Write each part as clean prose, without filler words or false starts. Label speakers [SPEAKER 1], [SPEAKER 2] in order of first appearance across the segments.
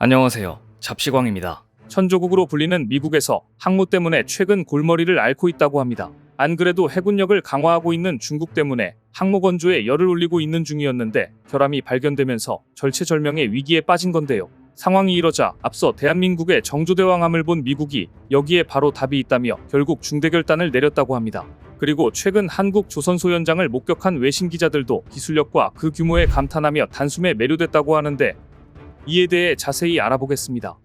[SPEAKER 1] 안녕하세요. 잡시광입니다. 천조국으로 불리는 미국에서 항모 때문에 최근 골머리를 앓고 있다고 합니다. 안 그래도 해군력을 강화하고 있는 중국 때문에 항모 건조에 열을 올리고 있는 중이었는데 결함이 발견되면서 절체절명의 위기에 빠진 건데요. 상황이 이러자 앞서 대한민국의 정조대왕함을 본 미국이 여기에 바로 답이 있다며 결국 중대결단을 내렸다고 합니다. 그리고 최근 한국 조선소 현장을 목격한 외신 기자들도 기술력과 그 규모에 감탄하며 단숨에 매료됐다고 하는데 이에 대해 자세히 알아보겠습니다.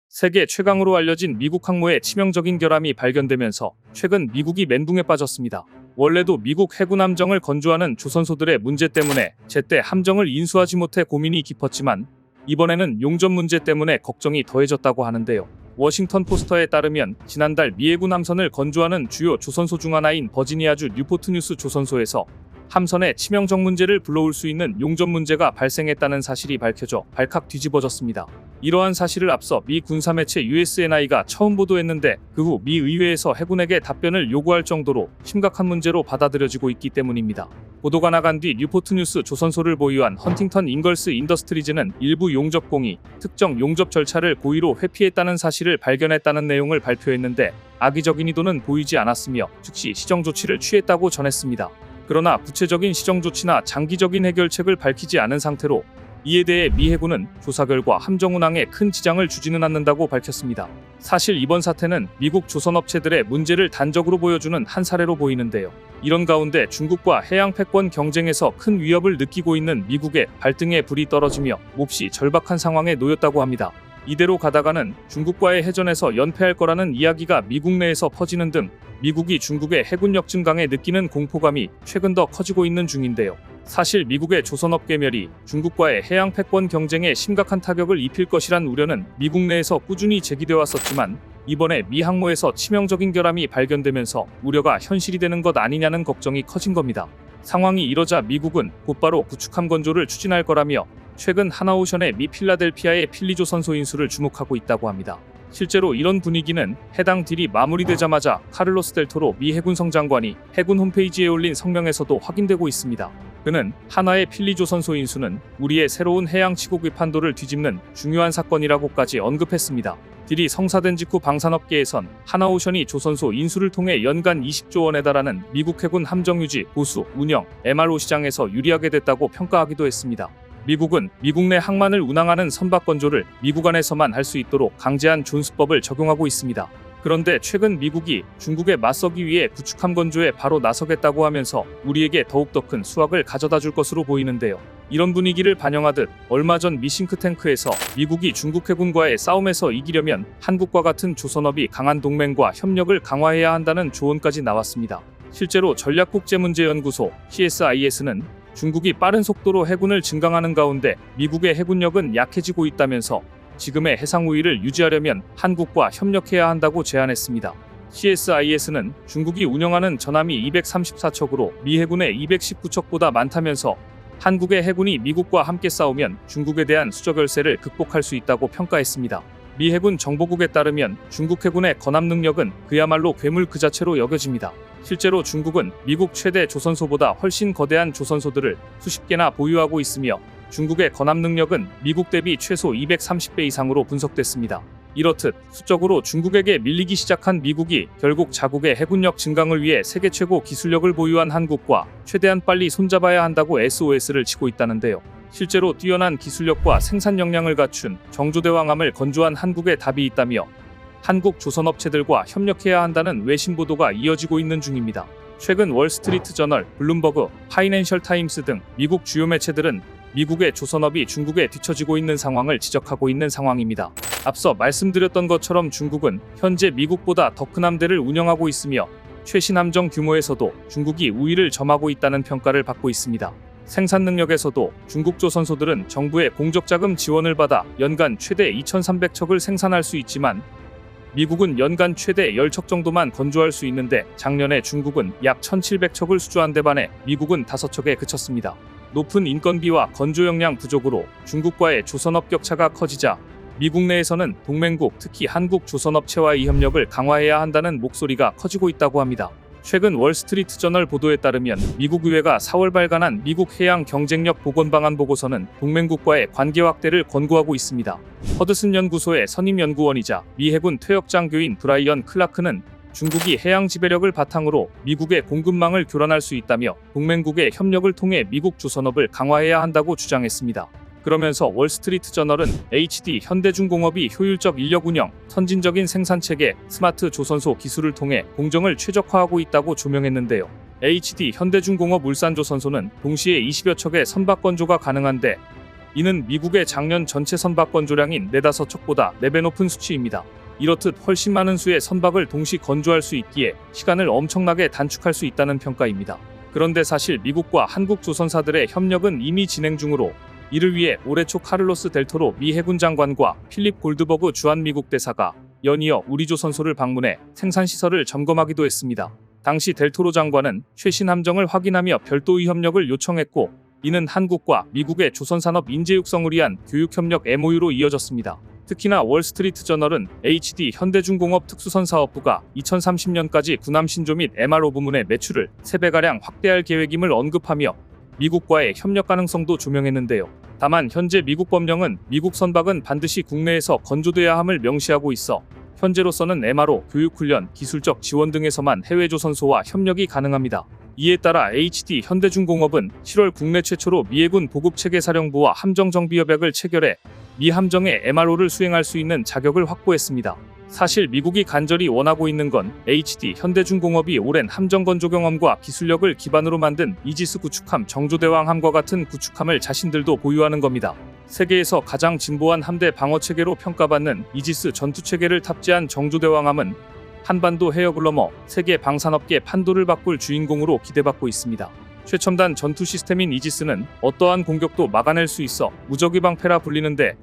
[SPEAKER 1] 세계 최강으로 알려진 미국 항모의 치명적인 결함이 발견되면서 최근 미국이 멘붕에 빠졌습니다. 원래도 미국 해군 함정을 건조하는 조선소들의 문제 때문에 제때 함정을 인수하지 못해 고민이 깊었지만 이번에는 용접 문제 때문에 걱정이 더해졌다고 하는데요. 워싱턴 포스터에 따르면 지난달 미 해군 함선을 건조하는 주요 조선소 중 하나인 버지니아주 뉴포트 뉴스 조선소에서 함선에 치명적 문제를 불러올 수 있는 용접 문제가 발생했다는 사실이 밝혀져 발칵 뒤집어졌습니다. 이러한 사실을 앞서 미 군사매체 USNI가 처음 보도했는데 그 후 미 의회에서 해군에게 답변을 요구할 정도로 심각한 문제로 받아들여지고 있기 때문입니다. 보도가 나간 뒤 뉴포트 뉴스 조선소를 보유한 헌팅턴 잉걸스 인더스트리즈는 일부 용접공이 특정 용접 절차를 고의로 회피했다는 사실을 발견했다는 내용을 발표했는데 악의적인 의도는 보이지 않았으며 즉시 시정 조치를 취했다고 전했습니다. 그러나 구체적인 시정 조치나 장기적인 해결책을 밝히지 않은 상태로 이에 대해 미 해군은 조사 결과 함정 운항에 큰 지장을 주지는 않는다고 밝혔습니다. 사실 이번 사태는 미국 조선업체들의 문제를 단적으로 보여주는 한 사례로 보이는데요. 이런 가운데 중국과 해양 패권 경쟁에서 큰 위협을 느끼고 있는 미국의 발등에 불이 떨어지며 몹시 절박한 상황에 놓였다고 합니다. 이대로 가다가는 중국과의 해전에서 연패할 거라는 이야기가 미국 내에서 퍼지는 등 미국이 중국의 해군력 증강에 느끼는 공포감이 최근 더 커지고 있는 중인데요. 사실 미국의 조선업 괴멸이 중국과의 해양 패권 경쟁에 심각한 타격을 입힐 것이란 우려는 미국 내에서 꾸준히 제기되어 왔었지만 이번에 미 항모에서 치명적인 결함이 발견되면서 우려가 현실이 되는 것 아니냐는 걱정이 커진 겁니다. 상황이 이러자 미국은 곧바로 구축함 건조를 추진할 거라며 최근 하나오션의 미 필라델피아의 필리조선소 인수를 주목하고 있다고 합니다. 실제로 이런 분위기는 해당 딜이 마무리되자마자 카를로스 델토로 미 해군성 장관이 해군 홈페이지에 올린 성명에서도 확인되고 있습니다. 그는 한화의 필리조선소 인수는 우리의 새로운 해양 치고 비판도를 뒤집는 중요한 사건이라고까지 언급했습니다. 딜이 성사된 직후 방산업계에선 하나오션이 조선소 인수를 통해 연간 20조 원에 달하는 미국 해군 함정 유지, 보수, 운영, MRO 시장에서 유리하게 됐다고 평가하기도 했습니다. 미국은 미국 내 항만을 운항하는 선박 건조를 미국 안에서만 할 수 있도록 강제한 존스법을 적용하고 있습니다. 그런데 최근 미국이 중국에 맞서기 위해 구축함 건조에 바로 나서겠다고 하면서 우리에게 더욱더 큰 수확을 가져다 줄 것으로 보이는데요. 이런 분위기를 반영하듯 얼마 전 미 싱크탱크에서 미국이 중국 해군과의 싸움에서 이기려면 한국과 같은 조선업이 강한 동맹과 협력을 강화해야 한다는 조언까지 나왔습니다. 실제로 전략국제문제연구소 CSIS는 중국이 빠른 속도로 해군을 증강하는 가운데 미국의 해군력은 약해지고 있다면서 지금의 해상 우위를 유지하려면 한국과 협력해야 한다고 제안했습니다. CSIS는 중국이 운영하는 전함이 234척으로 미 해군의 219척보다 많다면서 한국의 해군이 미국과 함께 싸우면 중국에 대한 수적 열세를 극복할 수 있다고 평가했습니다. 미 해군 정보국에 따르면 중국 해군의 건함 능력은 그야말로 괴물 그 자체로 여겨집니다. 실제로 중국은 미국 최대 조선소보다 훨씬 거대한 조선소들을 수십 개나 보유하고 있으며 중국의 건함 능력은 미국 대비 최소 230배 이상으로 분석됐습니다. 이렇듯 수적으로 중국에게 밀리기 시작한 미국이 결국 자국의 해군력 증강을 위해 세계 최고 기술력을 보유한 한국과 최대한 빨리 손잡아야 한다고 SOS를 치고 있다는데요. 실제로 뛰어난 기술력과 생산 역량을 갖춘 정조대왕함을 건조한 한국에 답이 있다며 한국 조선업체들과 협력해야 한다는 외신 보도가 이어지고 있는 중입니다. 최근 월스트리트 저널, 블룸버그, 파이낸셜 타임스 등 미국 주요 매체들은 미국의 조선업이 중국에 뒤처지고 있는 상황을 지적하고 있는 상황입니다. 앞서 말씀드렸던 것처럼 중국은 현재 미국보다 더 큰 함대를 운영하고 있으며 최신 함정 규모에서도 중국이 우위를 점하고 있다는 평가를 받고 있습니다. 생산 능력에서도 중국 조선소들은 정부의 공적자금 지원을 받아 연간 최대 2,300척을 생산할 수 있지만 미국은 연간 최대 10척 정도만 건조할 수 있는데 작년에 중국은 약 1,700척을 수주한 데 반해 미국은 5척에 그쳤습니다. 높은 인건비와 건조 역량 부족으로 중국과의 조선업 격차가 커지자 미국 내에서는 동맹국, 특히 한국 조선업체와의 협력을 강화해야 한다는 목소리가 커지고 있다고 합니다. 최근 월스트리트 저널 보도에 따르면 미국 의회가 4월 발간한 미국 해양 경쟁력 보건 방안 보고서는 동맹국과의 관계 확대를 권고하고 있습니다. 허드슨 연구소의 선임 연구원이자 미 해군 퇴역장교인 브라이언 클라크는 중국이 해양 지배력을 바탕으로 미국의 공급망을 교란할 수 있다며 동맹국의 협력을 통해 미국 조선업을 강화해야 한다고 주장했습니다. 그러면서 월스트리트 저널은 HD 현대중공업이 효율적 인력 운영, 선진적인 생산체계, 스마트 조선소 기술을 통해 공정을 최적화하고 있다고 조명했는데요. HD 현대중공업 울산조선소는 동시에 20여 척의 선박 건조가 가능한데 이는 미국의 작년 전체 선박 건조량인 4~5척보다 4배 높은 수치입니다. 이렇듯 훨씬 많은 수의 선박을 동시 건조할 수 있기에 시간을 엄청나게 단축할 수 있다는 평가입니다. 그런데 사실 미국과 한국 조선사들의 협력은 이미 진행 중으로 이를 위해 올해 초 카를로스 델토로 미 해군 장관과 필립 골드버그 주한 미국 대사가 연이어 우리 조선소를 방문해 생산시설을 점검하기도 했습니다. 당시 델토로 장관은 최신 함정을 확인하며 별도의 협력을 요청했고 이는 한국과 미국의 조선산업 인재 육성을 위한 교육협력 MOU로 이어졌습니다. 특히나 월스트리트 저널은 HD 현대중공업 특수선사업부가 2030년까지 군함 신조 및 MRO 부문의 매출을 3배가량 확대할 계획임을 언급하며 미국과의 협력 가능성도 조명했는데요. 다만 현재 미국 법령은 미국 선박은 반드시 국내에서 건조돼야 함을 명시하고 있어 현재로서는 MRO, 교육훈련, 기술적 지원 등에서만 해외 조선소와 협력이 가능합니다. 이에 따라 HD 현대중공업은 7월 국내 최초로 미 해군 보급체계사령부와 함정정비협약을 체결해 미 함정의 MRO를 수행할 수 있는 자격을 확보했습니다. 사실 미국이 간절히 원하고 있는 건 HD 현대중공업이 오랜 함정 건조 경험과 기술력을 기반으로 만든 이지스 구축함 정조대왕함과 같은 구축함을 자신들도 보유하는 겁니다. 세계에서 가장 진보한 함대 방어체계로 평가받는 이지스 전투체계를 탑재한 정조대왕함은 한반도 해역을 넘어 세계 방산업계 판도를 바꿀 주인공으로 기대받고 있습니다. 최첨단 전투 시스템인 이지스는 어떠한 공격도 막아낼 수 있어 무적의 방패라 불리는데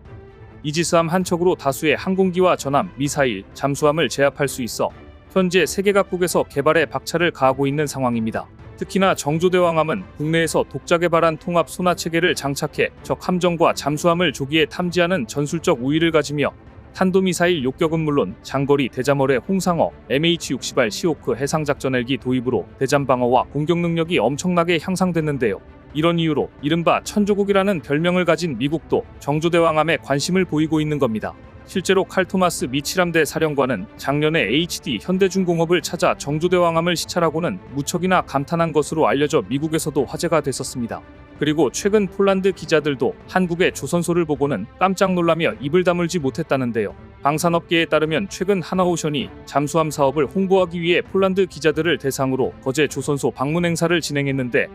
[SPEAKER 1] 이지스함 한 척으로 다수의 항공기와 전함, 미사일, 잠수함을 제압할 수 있어 현재 세계 각국에서 개발에 박차를 가하고 있는 상황입니다. 특히나 정조대왕함은 국내에서 독자 개발한 통합 소나체계를 장착해 적 함정과 잠수함을 조기에 탐지하는 전술적 우위를 가지며 탄도미사일 요격은 물론 장거리 대잠어뢰 홍상어, MH-60R 시호크 해상작전 헬기 도입으로 대잠 방어와 공격 능력이 엄청나게 향상됐는데요. 이런 이유로 이른바 천조국이라는 별명을 가진 미국도 정조대왕함에 관심을 보이고 있는 겁니다. 실제로 칼 토마스 미칠함대 사령관은 작년에 HD 현대중공업을 찾아 정조대왕함을 시찰하고는 무척이나 감탄한 것으로 알려져 미국에서도 화제가 됐었습니다. 그리고 최근 폴란드 기자들도 한국의 조선소를 보고는 깜짝 놀라며 입을 다물지 못했다는데요. 방산업계에 따르면 최근 하나오션이 잠수함 사업을 홍보하기 위해 폴란드 기자들을 대상으로 거제 조선소 방문 행사를 진행했는데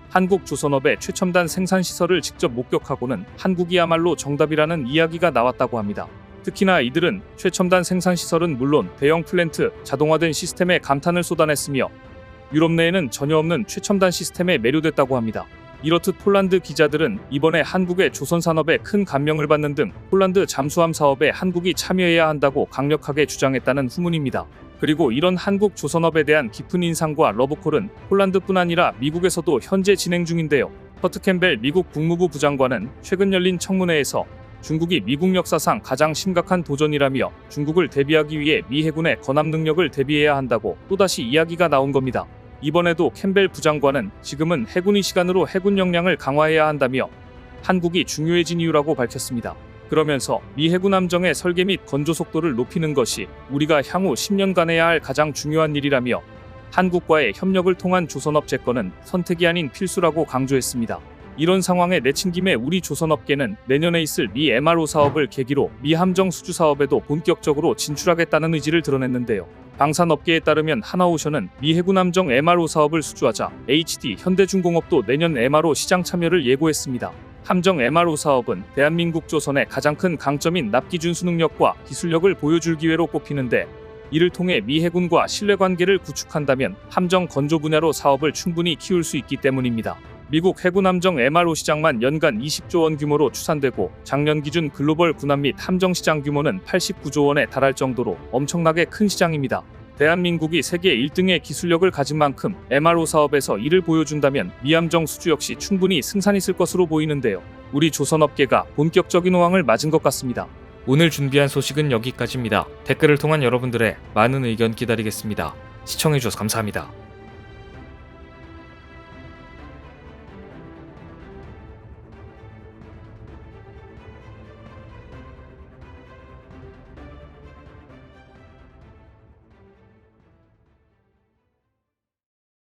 [SPEAKER 1] 한국 조선업의 최첨단 생산시설을 직접 목격하고는 한국이야말로 정답이라는 이야기가 나왔다고 합니다. 특히나 이들은 최첨단 생산시설은 물론 대형 플랜트, 자동화된 시스템에 감탄을 쏟아냈으며 유럽 내에는 전혀 없는 최첨단 시스템에 매료됐다고 합니다. 이렇듯 폴란드 기자들은 이번에 한국의 조선산업에 큰 감명을 받는 등 폴란드 잠수함 사업에 한국이 참여해야 한다고 강력하게 주장했다는 후문입니다. 그리고 이런 한국 조선업에 대한 깊은 인상과 러브콜은 폴란드뿐 아니라 미국에서도 현재 진행 중인데요. 커트 캠벨 미국 국무부 부장관은 최근 열린 청문회에서 중국이 미국 역사상 가장 심각한 도전이라며 중국을 대비하기 위해 미 해군의 건함 능력을 대비해야 한다고 또다시 이야기가 나온 겁니다. 이번에도 캠벨 부장관은 지금은 해군의 시간으로 해군 역량을 강화해야 한다며 한국이 중요해진 이유라고 밝혔습니다. 그러면서 미 해군 함정의 설계 및 건조 속도를 높이는 것이 우리가 향후 10년간 해야 할 가장 중요한 일이라며 한국과의 협력을 통한 조선업 재건은 선택이 아닌 필수라고 강조했습니다. 이런 상황에 내친 김에 우리 조선업계는 내년에 있을 미 MRO 사업을 계기로 미 함정 수주 사업에도 본격적으로 진출하겠다는 의지를 드러냈는데요. 방산업계에 따르면 하나오션은 미 해군 함정 MRO 사업을 수주하자 HD 현대중공업도 내년 MRO 시장 참여를 예고했습니다. 함정 MRO 사업은 대한민국 조선의 가장 큰 강점인 납기 준수 능력과 기술력을 보여줄 기회로 꼽히는데 이를 통해 미 해군과 신뢰관계를 구축한다면 함정 건조 분야로 사업을 충분히 키울 수 있기 때문입니다. 미국 해군 함정 MRO 시장만 연간 20조 원 규모로 추산되고 작년 기준 글로벌 군함 및 함정 시장 규모는 89조 원에 달할 정도로 엄청나게 큰 시장입니다. 대한민국이 세계 1등의 기술력을 가진 만큼 MRO 사업에서 이를 보여준다면 미함정 수주 역시 충분히 승산이 있을 것으로 보이는데요. 우리 조선업계가 본격적인 호황을 맞은 것 같습니다.
[SPEAKER 2] 오늘 준비한 소식은 여기까지입니다. 댓글을 통한 여러분들의 많은 의견 기다리겠습니다. 시청해주셔서 감사합니다.